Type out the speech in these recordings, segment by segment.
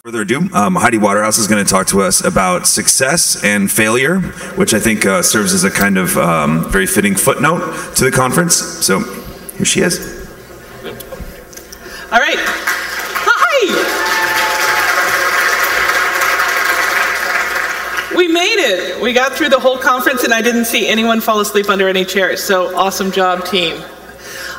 Further ado, Heidi Waterhouse is going to talk to us about success and failure, which I think serves as a kind of very fitting footnote to the conference. So here she is. All right. Hi! We made it. We got through the whole conference and I didn't see anyone fall asleep under any chairs. So awesome job, team.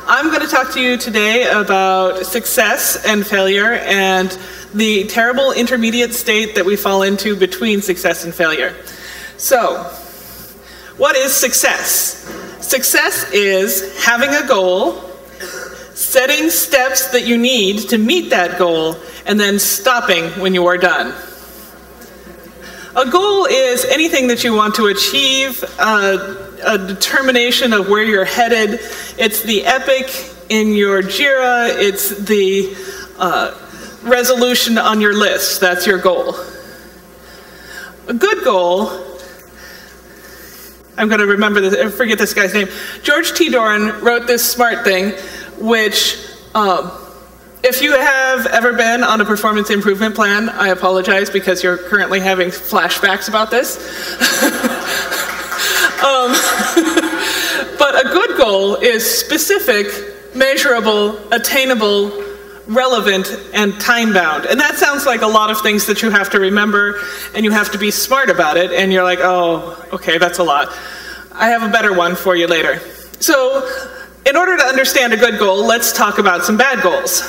I'm going to talk to you today about success and failure and the terrible intermediate state that we fall into between success and failure. So, what is success? Success is having a goal, setting steps that you need to meet that goal, and then stopping when you are done. A goal is anything that you want to achieve, a determination of where you're headed. It's the epic in your JIRA, it's the resolution on your list. That's your goal. A good goal, I'm going to remember this, I forget this guy's name. George T. Doran wrote this smart thing, which if you have ever been on a performance improvement plan, I apologize because you're currently having flashbacks about this. But a good goal is specific, measurable, attainable, relevant, and time-bound. And that sounds like a lot of things that you have to remember, and you have to be smart about it, and you're like, oh, okay, that's a lot. I have a better one for you later. So, in order to understand a good goal, let's talk about some bad goals.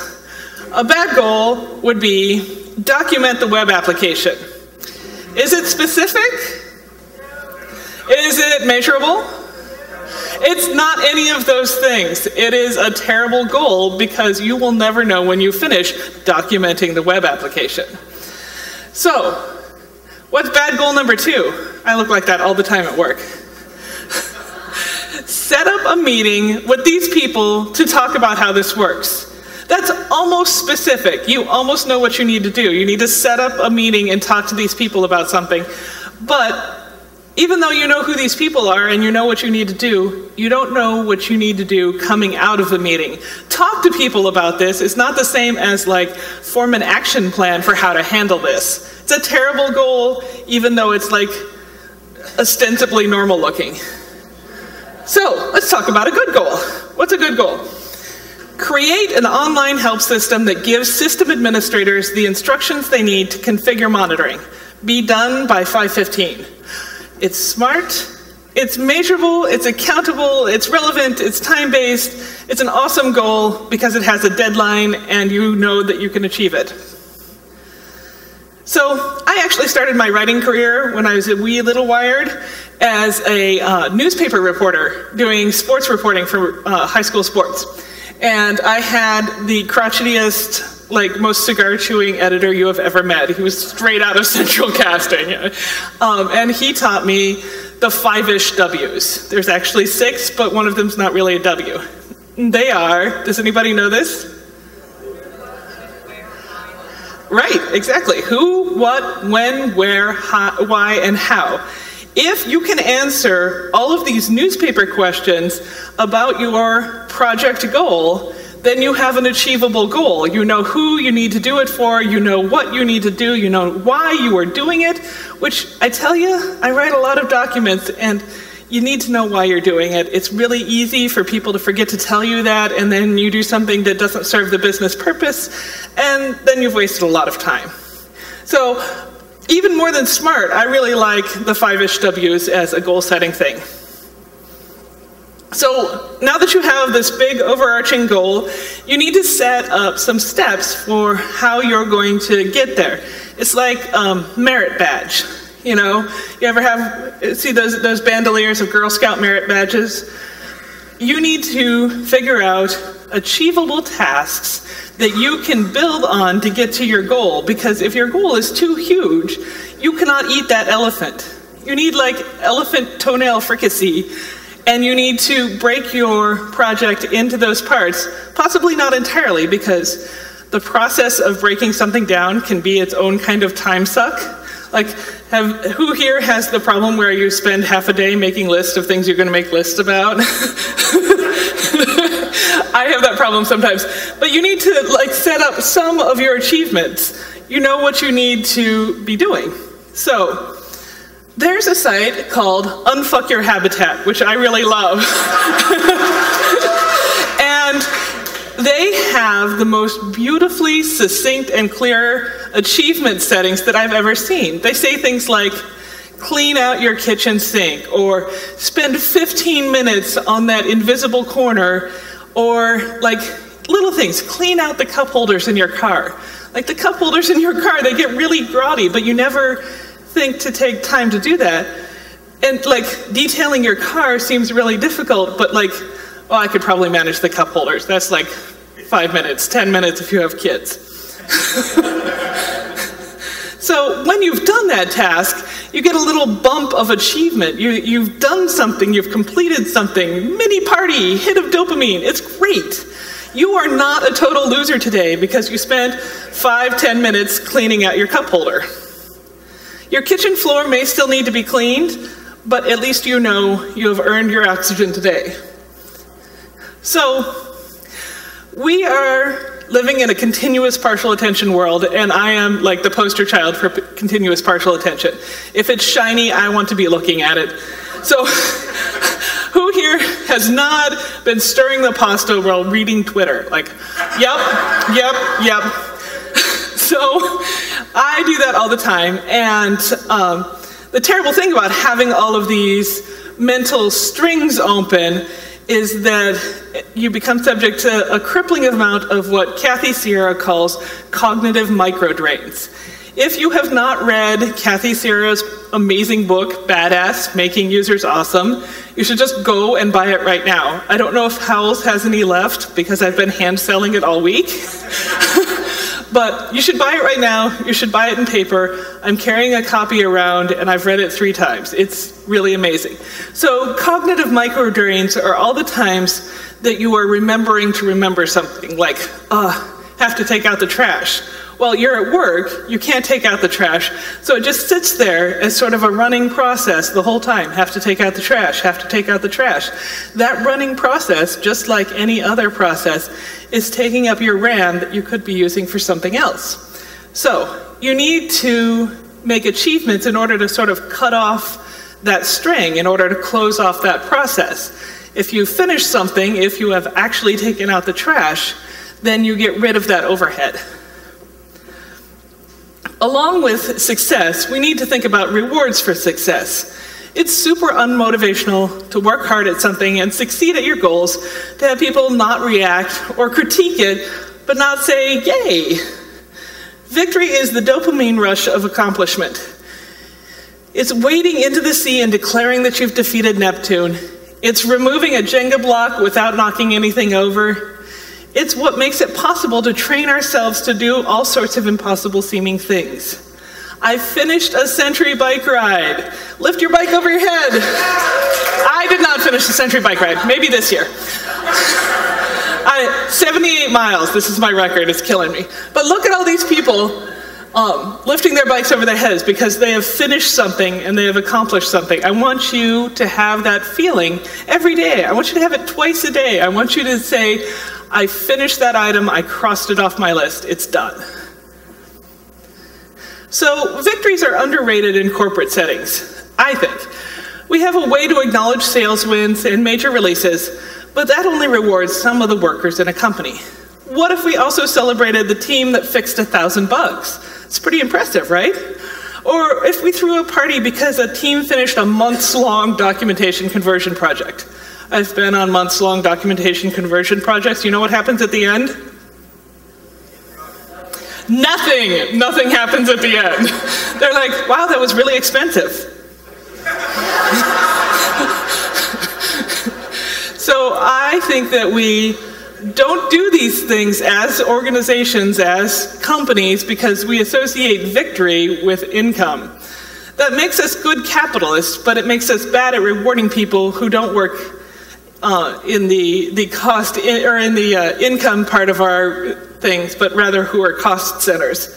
A bad goal would be document the web application. Is it specific? Is it measurable? It's not any of those things. It is a terrible goal because you will never know when you finish documenting the web application. So, what's bad goal number 2? I look like that all the time at work. Set up a meeting with these people to talk about how this works. That's almost specific. You almost know what you need to do. You need to set up a meeting and talk to these people about something. But even though you know who these people are and you know what you need to do, you don't know what you need to do coming out of the meeting. Talk to people about this. It's not the same as like form an action plan for how to handle this. It's a terrible goal, even though it's like ostensibly normal looking. So let's talk about a good goal. What's a good goal? Create an online help system that gives system administrators the instructions they need to configure monitoring. Be done by 5:15. It's smart, it's measurable, it's accountable, it's relevant, it's time-based, it's an awesome goal because it has a deadline and you know that you can achieve it. So I actually started my writing career when I was a wee little wired as a newspaper reporter doing sports reporting for high school sports. And I had the crotchetiest, like most cigar-chewing editor you have ever met. He was straight out of Central Casting. And he taught me the 5-ish W's. There's actually 6, but one of them's not really a W. They are, does anybody know this? Right, exactly. Who, what, when, where, how, why, and how. If you can answer all of these newspaper questions about your project goal, then you have an achievable goal. You know who you need to do it for, you know what you need to do, you know why you are doing it, which I tell you, I write a lot of documents and you need to know why you're doing it. It's really easy for people to forget to tell you that, and then you do something that doesn't serve the business purpose, and then you've wasted a lot of time. So, even more than smart, I really like the 5-ish W's as a goal-setting thing. So now that you have this big overarching goal, you need to set up some steps for how you're going to get there. It's like merit badge. You know, you ever see those bandoliers of Girl Scout merit badges? You need to figure out achievable tasks that you can build on to get to your goal, because if your goal is too huge, you cannot eat that elephant. You need like elephant toenail fricassee, and you need to break your project into those parts, possibly not entirely, because the process of breaking something down can be its own kind of time suck. Like, who here has the problem where you spend half a day making lists of things you're going to make lists about? I have that problem sometimes. But you need to like set up some of your achievements. you know what you need to be doing. So there's a site called Unfuck Your Habitat, which I really love. And they have the most beautifully succinct and clear achievement settings that I've ever seen. They say things like, clean out your kitchen sink, or spend 15 minutes on that invisible corner, or like little things, clean out the cup holders in your car. Like the cup holders in your car, they get really grotty, but you never think to take time to do that. And like detailing your car seems really difficult, but like, well, I could probably manage the cup holders. That's like 5 minutes, 10 minutes if you have kids. So when you've done that task, you get a little bump of achievement. You've done something, you've completed something, mini party, hit of dopamine, it's great. You are not a total loser today because you spent 5-10 minutes cleaning out your cup holder. Your kitchen floor may still need to be cleaned, but at least you know you have earned your oxygen today. So, we are living in a continuous partial attention world, and I am like the poster child for continuous partial attention. If it's shiny, I want to be looking at it. So, who here has not been stirring the pasta while reading Twitter? Like, yep. So, I do that all the time, and the terrible thing about having all of these mental strings open is that you become subject to a crippling amount of what Kathy Sierra calls cognitive microdrains. If you have not read Kathy Sierra's amazing book, Badass, Making Users Awesome, you should just go and buy it right now. I don't know if Howells has any left because I've been hand selling it all week. But you should buy it right now. You should buy it in paper. I'm carrying a copy around, and I've read it 3 times. It's really amazing. So cognitive microdrains are all the times that you are remembering to remember something, like, have to take out the trash. Well, you're at work, you can't take out the trash, so it just sits there as sort of a running process the whole time. Have to take out the trash, have to take out the trash. That running process, just like any other process, is taking up your RAM that you could be using for something else. So, you need to make achievements in order to sort of cut off that string, in order to close off that process. If you finish something, if you have actually taken out the trash, then you get rid of that overhead. Along with success, we need to think about rewards for success. It's super unmotivational to work hard at something and succeed at your goals, to have people not react or critique it, but not say, yay. Victory is the dopamine rush of accomplishment. It's wading into the sea and declaring that you've defeated Neptune. It's removing a Jenga block without knocking anything over. It's what makes it possible to train ourselves to do all sorts of impossible seeming things. I finished a century bike ride. Lift your bike over your head. I did not finish a century bike ride, maybe this year. 78 miles, this is my record, it's killing me. But look at all these people lifting their bikes over their heads because they have finished something and they have accomplished something. I want you to have that feeling every day. I want you to have it twice a day. I want you to say, I finished that item, I crossed it off my list, it's done. So victories are underrated in corporate settings, I think. We have a way to acknowledge sales wins and major releases, but that only rewards some of the workers in a company. What if we also celebrated the team that fixed 1,000 bugs? It's pretty impressive, right? Or if we threw a party because a team finished a months-long documentation conversion project. I've been on months-long documentation conversion projects. You know what happens at the end? Nothing. Nothing happens at the end. They're like, wow, that was really expensive. So I think that we don't do these things as organizations, as companies, because we associate victory with income. That makes us good capitalists, but it makes us bad at rewarding people who don't work in the cost or in the income part of our things, but rather who are cost centers.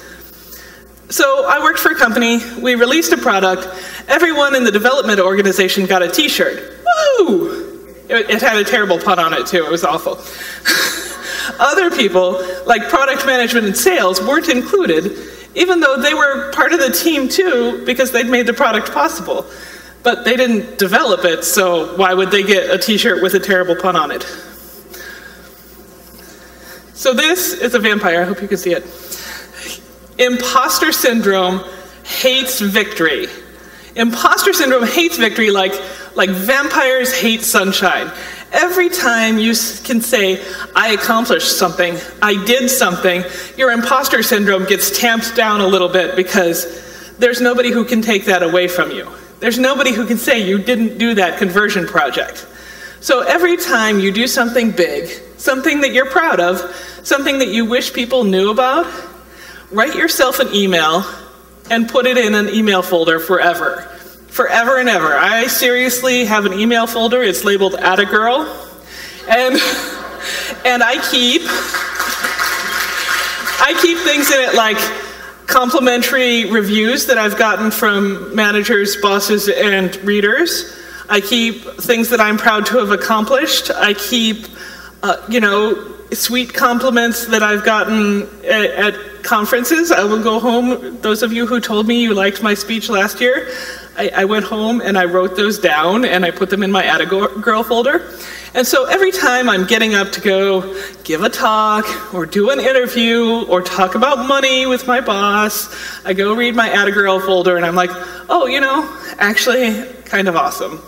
So I worked for a company, we released a product, everyone in the development organization got a t-shirt. Woo! It had a terrible pun on it too, it was awful. Other people, like product management and sales, weren't included even though they were part of the team too, because they'd made the product possible. But they didn't develop it, so why would they get a t-shirt with a terrible pun on it? So this is a vampire, I hope you can see it. Imposter syndrome hates victory. Imposter syndrome hates victory like vampires hate sunshine. Every time you can say, I accomplished something, I did something, your imposter syndrome gets tamped down a little bit because there's nobody who can take that away from you. There's nobody who can say you didn't do that conversion project. So every time you do something big, something that you're proud of, something that you wish people knew about, write yourself an email and put it in an email folder forever. Forever and ever. I seriously have an email folder. It's labeled @girl, and I keep things in it like complimentary reviews that I've gotten from managers, bosses, and readers. I keep things that I'm proud to have accomplished. I keep, sweet compliments that I've gotten at conferences. I will go home. Those of you who told me you liked my speech last year, I went home and I wrote those down and I put them in my @girl folder. And so every time I'm getting up to go give a talk or do an interview or talk about money with my boss, I go read my @girl folder and I'm like, oh, actually kind of awesome.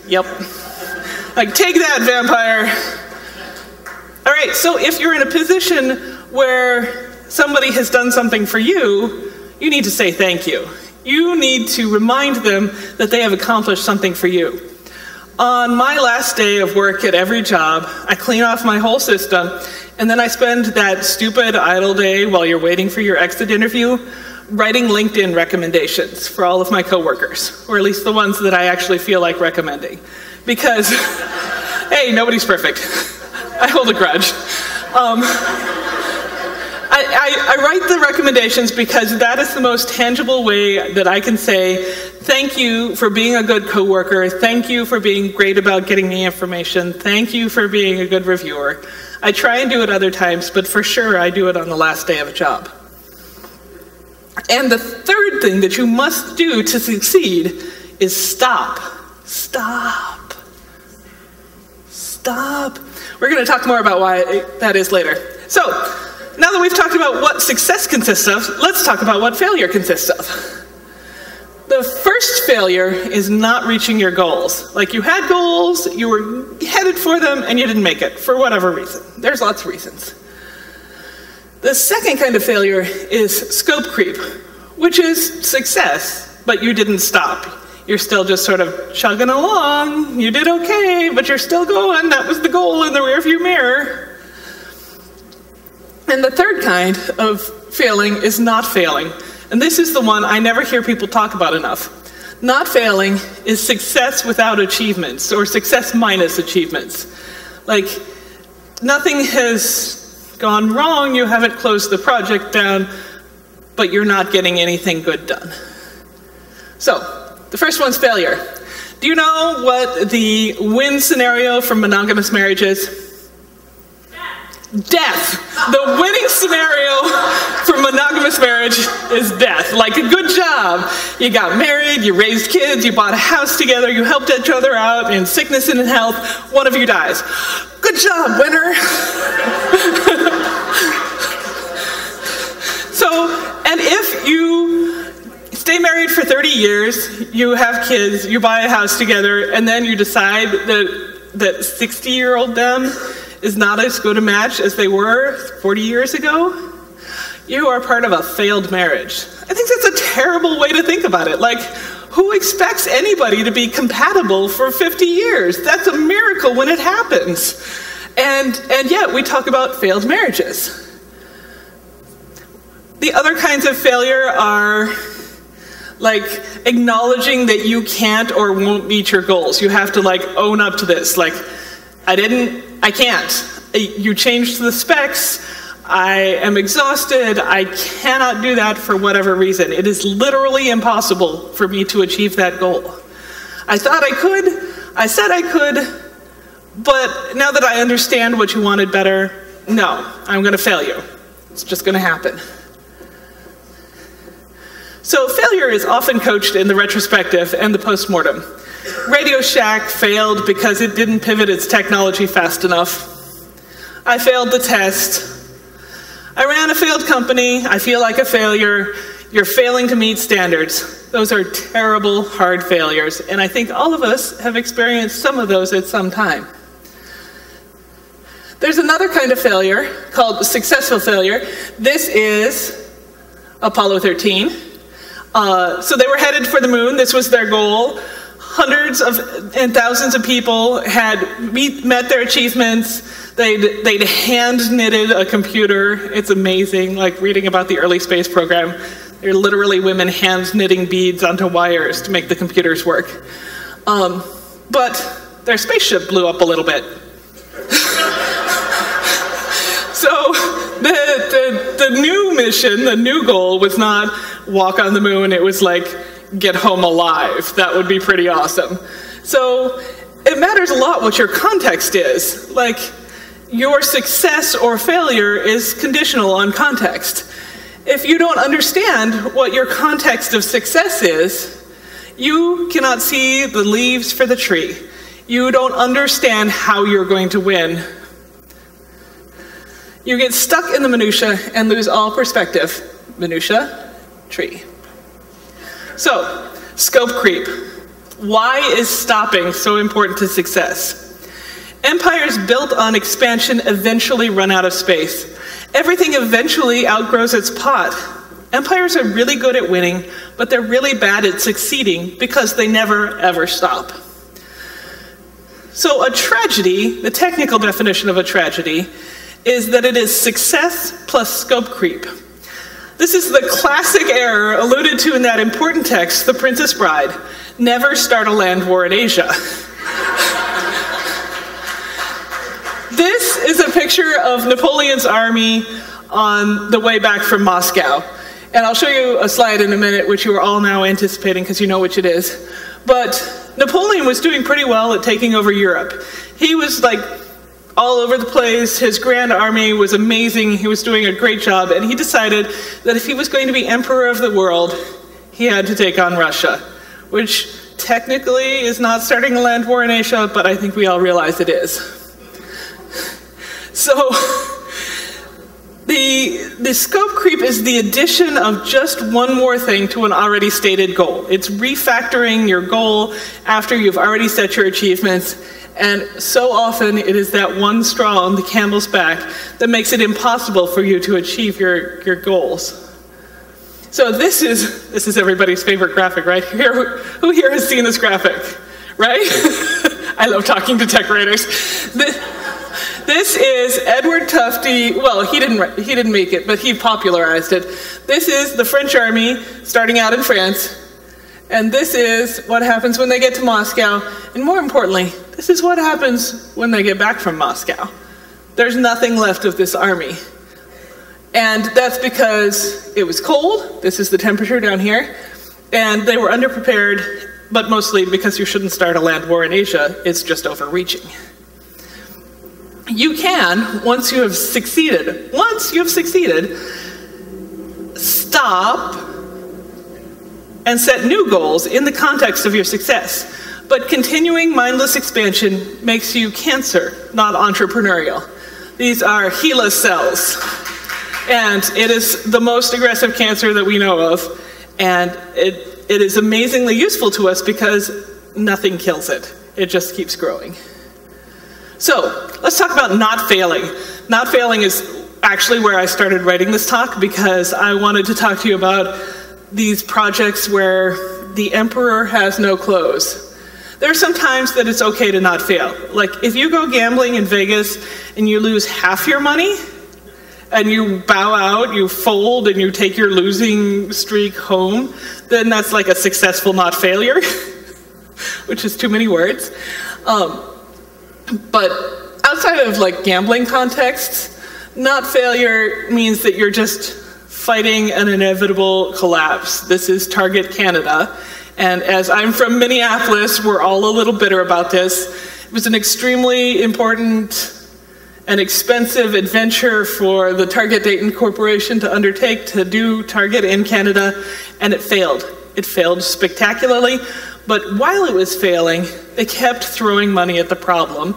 Yep. Like, take that, vampire. All right, so if you're in a position where somebody has done something for you, you need to say thank you. You need to remind them that they have accomplished something for you. On my last day of work at every job, I clean off my whole system, and then I spend that stupid idle day while you're waiting for your exit interview writing LinkedIn recommendations for all of my coworkers, or at least the ones that I actually feel like recommending. Because, hey, nobody's perfect. I hold a grudge. I write the recommendations because that is the most tangible way that I can say, thank you for being a good coworker, thank you for being great about getting me information, thank you for being a good reviewer. I try and do it other times, but for sure I do it on the last day of a job. And the third thing that you must do to succeed is stop. Stop. Stop. We're going to talk more about why that is later. So, now that we've talked about what success consists of, let's talk about what failure consists of. The first failure is not reaching your goals. Like, you had goals, you were headed for them, and you didn't make it, for whatever reason. There's lots of reasons. The second kind of failure is scope creep, which is success, but you didn't stop. You're still just sort of chugging along. You did okay, but you're still going. That was the goal in the rearview mirror. And the third kind of failing is not failing. And this is the one I never hear people talk about enough. Not failing is success without achievements, or success minus achievements. Like, nothing has gone wrong, you haven't closed the project down, but you're not getting anything good done. So, the first one's failure. Do you know what the win scenario for monogamous marriage is? Death. The winning scenario for monogamous marriage is death. Like, a good job. You got married, you raised kids, you bought a house together, you helped each other out in sickness and in health. One of you dies. Good job, winner. So, and if you stay married for 30 years, you have kids, you buy a house together, and then you decide that 60-year-old them is not as good a match as they were 40 years ago, you are part of a failed marriage. I think that's a terrible way to think about it. Like, who expects anybody to be compatible for 50 years? That's a miracle when it happens. And yet we talk about failed marriages. The other kinds of failure are like acknowledging that you can't or won't meet your goals. You have to like own up to this. Like, I can't. You changed the specs. I am exhausted. I cannot do that for whatever reason. It is literally impossible for me to achieve that goal. I thought I could. I said I could. But now that I understand what you wanted better, no, I'm going to fail you. It's just going to happen. So failure is often coached in the retrospective and the postmortem. Radio Shack failed because it didn't pivot its technology fast enough. I failed the test. I ran a failed company. I feel like a failure. You're failing to meet standards. Those are terrible, hard failures, and I think all of us have experienced some of those at some time. There's another kind of failure called successful failure. This is Apollo 13. So they were headed for the moon. This was their goal. Hundreds and thousands of people had met their achievements. They'd hand knitted a computer. It's amazing, like reading about the early space program. They're literally women hand knitting beads onto wires to make the computers work. But their spaceship blew up a little bit. So the new mission, the new goal was not walk on the moon. It was like get home alive. That would be pretty awesome. So it matters a lot what your context is. Like your success or failure is conditional on context. If you don't understand what your context of success is, you cannot see the leaves for the tree. You don't understand how you're going to win. You get stuck in the minutia and lose all perspective. Minutia, tree. So, scope creep. Why is stopping so important to success? Empires built on expansion eventually run out of space. Everything eventually outgrows its pot. Empires are really good at winning, but they're really bad at succeeding because they never, ever stop. So a tragedy, the technical definition of a tragedy, is that it is success plus scope creep. This is the classic error alluded to in that important text, The Princess Bride. Never start a land war in Asia. This is a picture of Napoleon's army on the way back from Moscow. And I'll show you a slide in a minute, which you are all now anticipating because you know which it is. But Napoleon was doing pretty well at taking over Europe. He was like all over the place. His grand army was amazing. He was doing a great job. And he decided that if he was going to be emperor of the world, he had to take on Russia, which technically is not starting a land war in Asia, but I think we all realize it is. So the scope creep is the addition of just one more thing to an already stated goal. It's refactoring your goal after you've already set your achievements. And so often it is that one straw on the camel's back that makes it impossible for you to achieve your goals. So this is everybody's favorite graphic, right? Who here has seen this graphic, right? I love talking to tech writers. This is Edward Tufte. Well, he didn't make it, but he popularized it. This is the French army starting out in France. And this is what happens when they get to Moscow. And more importantly, this is what happens when they get back from Moscow. There's nothing left of this army. And that's because it was cold. This is the temperature down here. And they were underprepared, but mostly because you shouldn't start a land war in Asia. It's just overreaching. You can, once you have succeeded, stop and set new goals in the context of your success. But continuing mindless expansion makes you cancer, not entrepreneurial. These are HeLa cells. And it is the most aggressive cancer that we know of. And it is amazingly useful to us because nothing kills it. It just keeps growing. So let's talk about not failing. Not failing is actually where I started writing this talk because I wanted to talk to you about these projects where the emperor has no clothes. There are some times that it's okay to not fail. Like if you go gambling in Vegas and you lose half your money and you bow out, you fold and you take your losing streak home, then that's like a successful not failure, which is too many words. But outside of like gambling contexts, not failure means that you're just fighting an inevitable collapse. This is Target Canada. And as I'm from Minneapolis, we're all a little bitter about this. It was an extremely important an expensive adventure for the Target Dayton Corporation to undertake to do Target in Canada, and it failed. It failed spectacularly, but while it was failing, they kept throwing money at the problem,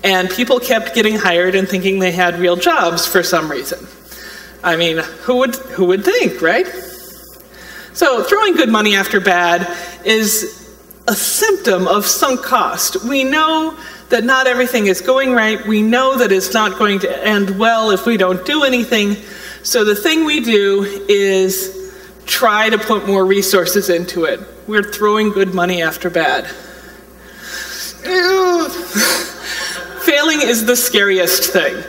and people kept getting hired and thinking they had real jobs for some reason. I mean, who would think, right? So throwing good money after bad is a symptom of sunk cost. We know that not everything is going right. We know that it's not going to end well if we don't do anything. So the thing we do is try to put more resources into it. We're throwing good money after bad. Failing is the scariest thing.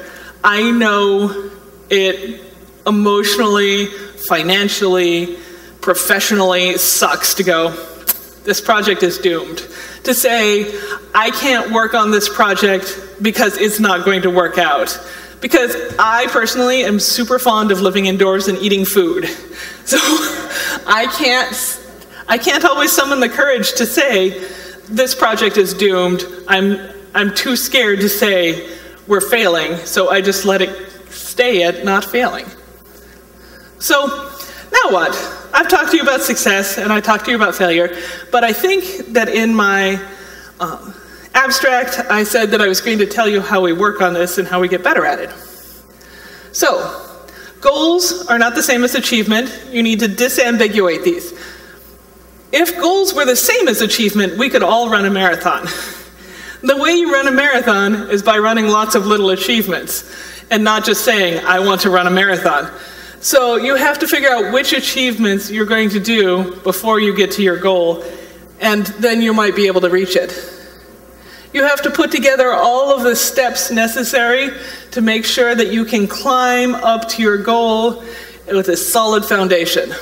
I know it emotionally, financially, professionally sucks to go, this project is doomed. To say, I can't work on this project because it's not going to work out. Because I personally am super fond of living indoors and eating food. So I can't always summon the courage to say, this project is doomed. I'm too scared to say we're failing, so I just let it stay at not failing. So now what? I've talked to you about success and I talked to you about failure, but I think that in my abstract, I said that I was going to tell you how we work on this and how we get better at it. So, goals are not the same as achievement. You need to disambiguate these. If goals were the same as achievement, we could all run a marathon. The way you run a marathon is by running lots of little achievements and not just saying, I want to run a marathon. So you have to figure out which achievements you're going to do before you get to your goal, and then you might be able to reach it. You have to put together all of the steps necessary to make sure that you can climb up to your goal with a solid foundation.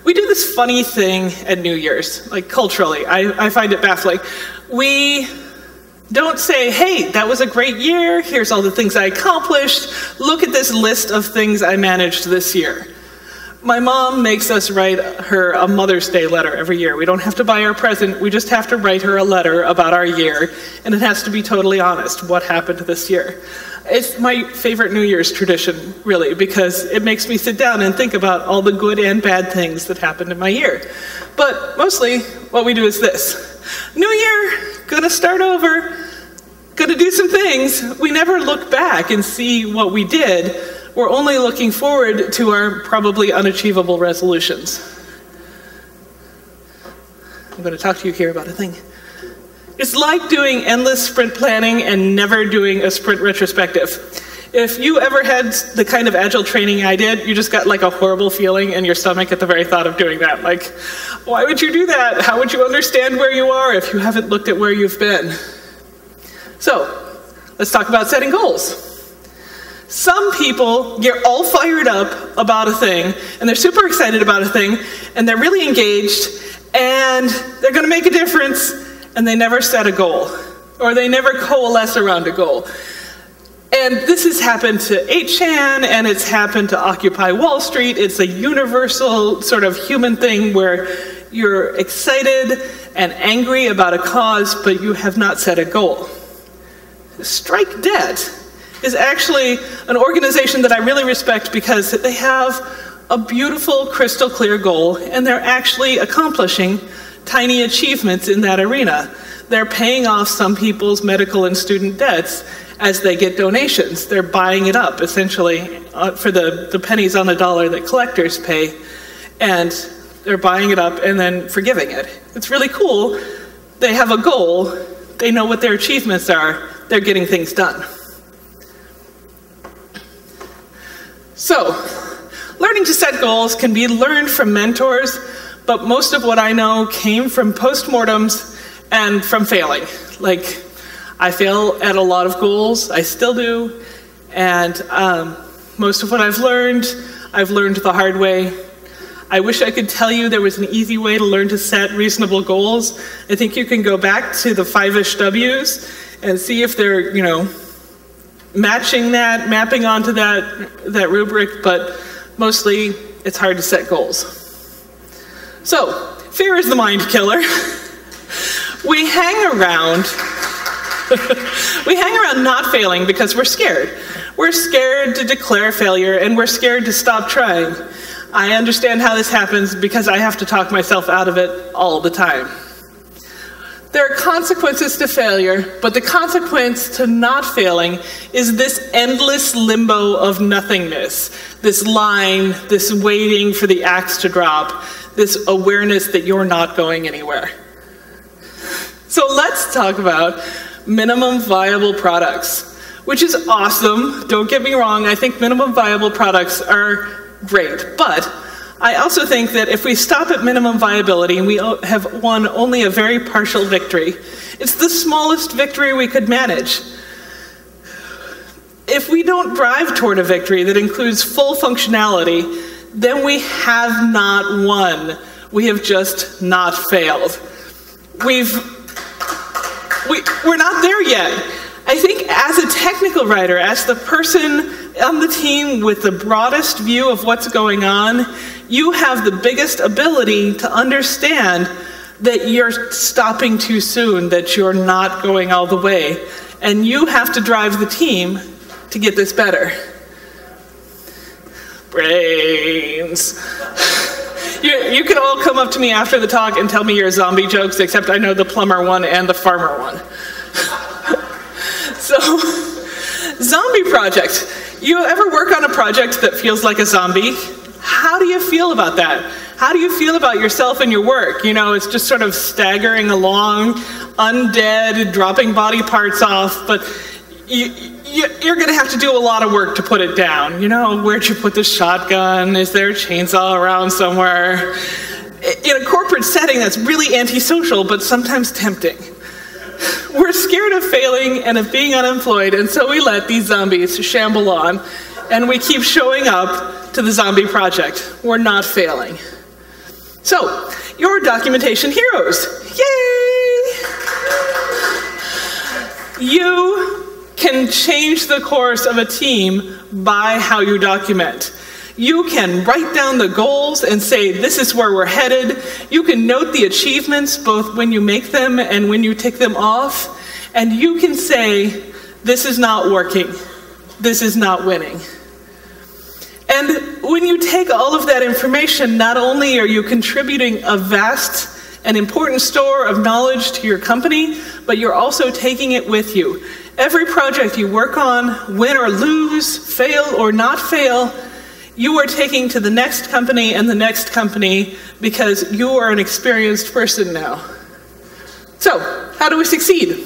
We do this funny thing at New Year's, like culturally. I find it baffling. We don't say, hey, that was a great year, here's all the things I accomplished, look at this list of things I managed this year. My mom makes us write her a Mother's Day letter every year. We don't have to buy her a present, we just have to write her a letter about our year, and it has to be totally honest, what happened this year. It's my favorite New Year's tradition, really, because it makes me sit down and think about all the good and bad things that happened in my year. But mostly, what we do is this. New year, gonna start over, gonna do some things. We never look back and see what we did. We're only looking forward to our probably unachievable resolutions. I'm gonna talk to you here about a thing. It's like doing endless sprint planning and never doing a sprint retrospective. If you ever had the kind of agile training I did, you just got like a horrible feeling in your stomach at the very thought of doing that. Like, why would you do that? How would you understand where you are if you haven't looked at where you've been? So, let's talk about setting goals. Some people get all fired up about a thing, and they're super excited about a thing, and they're really engaged, and they're gonna make a difference, and they never set a goal, or they never coalesce around a goal. And this has happened to 8chan, and it's happened to Occupy Wall Street. It's a universal sort of human thing where you're excited and angry about a cause, but you have not set a goal. Strike Debt is actually an organization that I really respect because they have a beautiful, crystal clear goal, and they're actually accomplishing tiny achievements in that arena. They're paying off some people's medical and student debts as they get donations. They're buying it up, essentially, for the pennies on the dollar that collectors pay, and they're buying it up and then forgiving it. It's really cool. They have a goal. They know what their achievements are. They're getting things done. So, learning to set goals can be learned from mentors, but most of what I know came from postmortems and from failing. Like, I fail at a lot of goals, I still do, and most of what I've learned the hard way. I wish I could tell you there was an easy way to learn to set reasonable goals. I think you can go back to the 5-ish W's and see if they're, matching that, mapping onto that rubric, but mostly it's hard to set goals. So, fear is the mind killer. We hang around We hang around not failing because we're scared. We're scared to declare failure, and we're scared to stop trying. I understand how this happens because I have to talk myself out of it all the time. There are consequences to failure, but the consequence to not failing is this endless limbo of nothingness, this line, this waiting for the axe to drop, this awareness that you're not going anywhere. So let's talk about minimum viable products, which is awesome. Don't get me wrong, I think minimum viable products are great, but I also think that if we stop at minimum viability and we have won only a very partial victory, it's the smallest victory we could manage. If we don't drive toward a victory that includes full functionality, then we have not won. We have just not failed. We're not there yet. I think as a technical writer, as the person on the team with the broadest view of what's going on, you have the biggest ability to understand that you're stopping too soon, that you're not going all the way, and you have to drive the team to get this better. Brains. You can all come up to me after the talk and tell me your zombie jokes, except I know the plumber one and the farmer one. So, zombie project. You ever work on a project that feels like a zombie? How do you feel about that? How do you feel about yourself and your work? You know, it's just sort of staggering along, undead, dropping body parts off, but you're going to have to do a lot of work to put it down. You know, where'd you put the shotgun? Is there a chainsaw around somewhere? In a corporate setting, that's really antisocial, but sometimes tempting. We're scared of failing and of being unemployed, and so we let these zombies shamble on, and we keep showing up to the zombie project. We're not failing. So, you're documentation heroes. Yay! You can change the course of a team by how you document. You can write down the goals and say, this is where we're headed. You can note the achievements, both when you make them and when you tick them off. And you can say, this is not working. This is not winning. And when you take all of that information, not only are you contributing a vast and important store of knowledge to your company, but you're also taking it with you. Every project you work on, win or lose, fail or not fail, you are taking to the next company and the next company because you are an experienced person now. So, how do we succeed?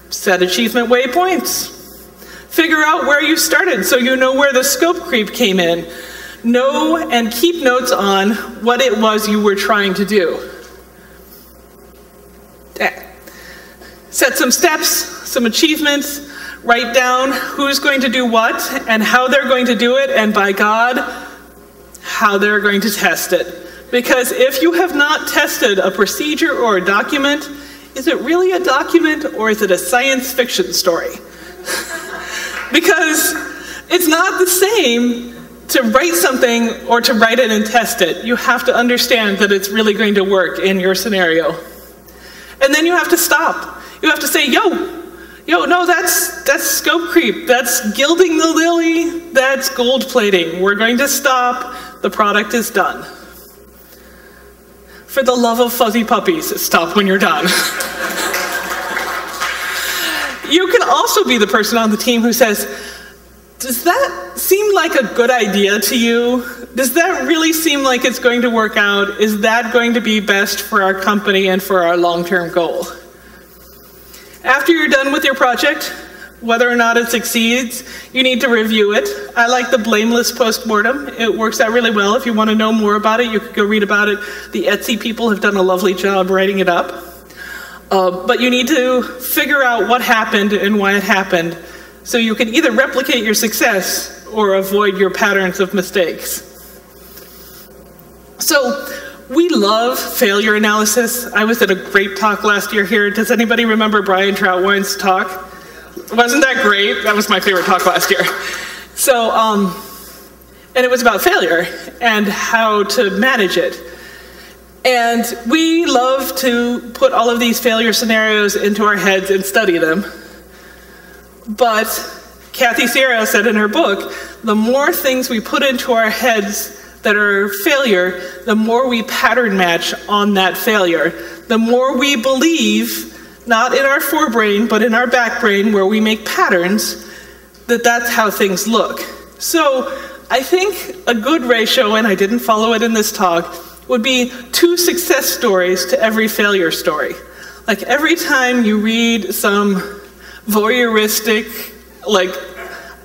Set achievement waypoints. Figure out where you started so you know where the scope creep came in. Know and keep notes on what it was you were trying to do. Set some steps, some achievements. Write down who's going to do what and how they're going to do it, and by God, how they're going to test it. Because if you have not tested a procedure or a document, is it really a document or is it a science fiction story? Because it's not the same to write something or to write it and test it. You have to understand that it's really going to work in your scenario. And then you have to stop. You have to say, yo, no, that's scope creep. That's gilding the lily. That's gold plating. We're going to stop. The product is done. For the love of fuzzy puppies, stop when you're done. You can also be the person on the team who says, does that seem like a good idea to you? Does that really seem like it's going to work out? Is that going to be best for our company and for our long-term goal? After you're done with your project, whether or not it succeeds, you need to review it. I like the blameless postmortem. It works out really well. If you want to know more about it, you could go read about it. The Etsy people have done a lovely job writing it up. But you need to figure out what happened and why it happened, so you can either replicate your success or avoid your patterns of mistakes. So, we love failure analysis. I was at a great talk last year here. Does anybody remember Brian Troutwine's talk? Wasn't that great? That was my favorite talk last year. So, and it was about failure and how to manage it. And we love to put all of these failure scenarios into our heads and study them. But Kathy Sierra said in her book, the more things we put into our heads that are failure, the more we pattern match on that failure. The more we believe, not in our forebrain, but in our back brain, where we make patterns, that that's how things look. So I think a good ratio, and I didn't follow it in this talk, would be 2 success stories to every failure story. Like every time you read some voyeuristic, like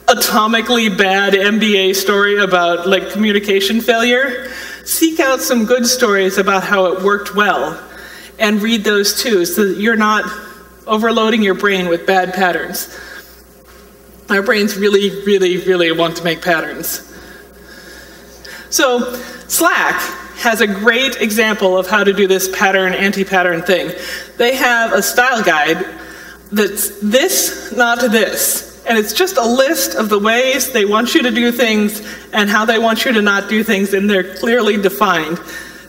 atomically bad MBA story about like communication failure, seek out some good stories about how it worked well and read those too, so that you're not overloading your brain with bad patterns. Our brains really, really, really want to make patterns. So Slack has a great example of how to do this pattern, anti-pattern thing. They have a style guide that's this, not this. And it's just a list of the ways they want you to do things and how they want you to not do things, and they're clearly defined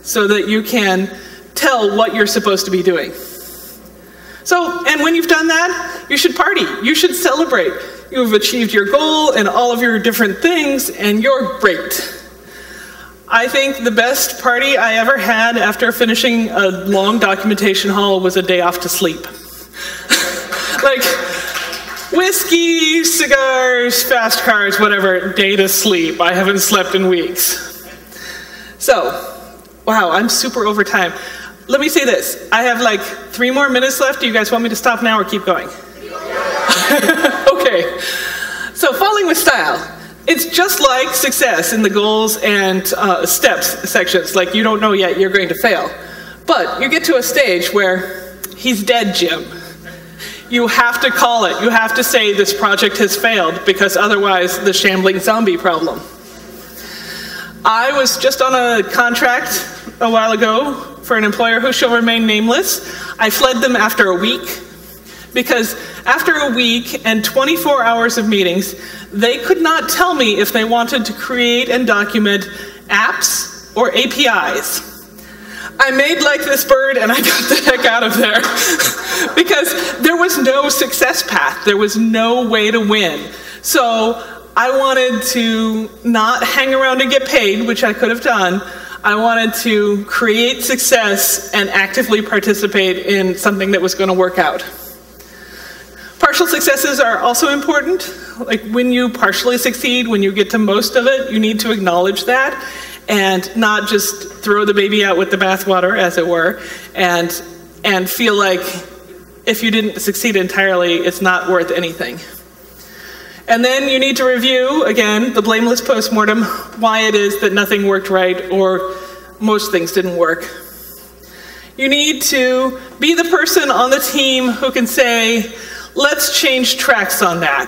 so that you can tell what you're supposed to be doing. So, and when you've done that, you should party. You should celebrate. You've achieved your goal and all of your different things, and you're great. I think the best party I ever had after finishing a long documentation haul was a day off to sleep. Like, whiskey, cigars, fast cars, whatever, day to sleep. I haven't slept in weeks. So, wow, I'm super over time. Let me say this. I have like 3 more minutes left. Do you guys want me to stop now or keep going? Okay. So, falling with style. It's just like success in the goals and steps sections. Like, you don't know yet you're going to fail. But you get to a stage where he's dead, Jim. You have to call it. You have to say this project has failed, because otherwise the shambling zombie problem. I was just on a contract a while ago for an employer who shall remain nameless. I fled them after a week, because after a week and 24 hours of meetings, they could not tell me if they wanted to create and document apps or APIs. I made like this bird and I got the heck out of there because there was no success path. There was no way to win. So I wanted to not hang around and get paid, which I could have done. I wanted to create success and actively participate in something that was going to work out. Partial successes are also important. Like when you partially succeed, when you get to most of it, you need to acknowledge that and not just throw the baby out with the bathwater, as it were, and feel like if you didn't succeed entirely, it's not worth anything. And then you need to review, again, the blameless postmortem, why it is that nothing worked right or most things didn't work. You need to be the person on the team who can say, let's change tracks on that.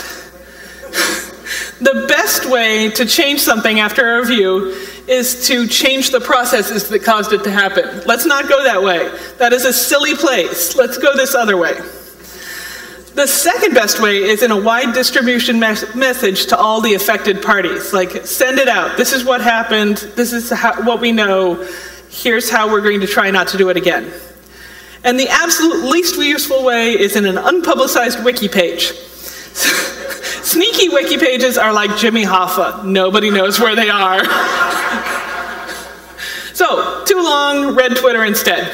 The best way to change something after a review is to change the processes that caused it to happen. Let's not go that way. That is a silly place. Let's go this other way. The second best way is in a wide distribution message to all the affected parties. Like, send it out. This is what happened. This is what we know. Here's how we're going to try not to do it again. And the absolute least useful way is in an unpublicized wiki page. Sneaky wiki pages are like Jimmy Hoffa. Nobody knows where they are. So, too long, read Twitter instead.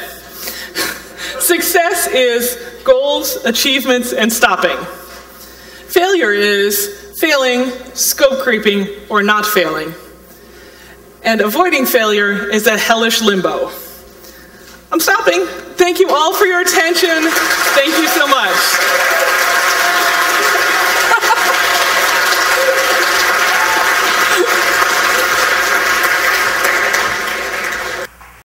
Success is goals, achievements, and stopping. Failure is failing, scope creeping, or not failing. And avoiding failure is a hellish limbo. I'm stopping. Thank you all for your attention. Thank you so much.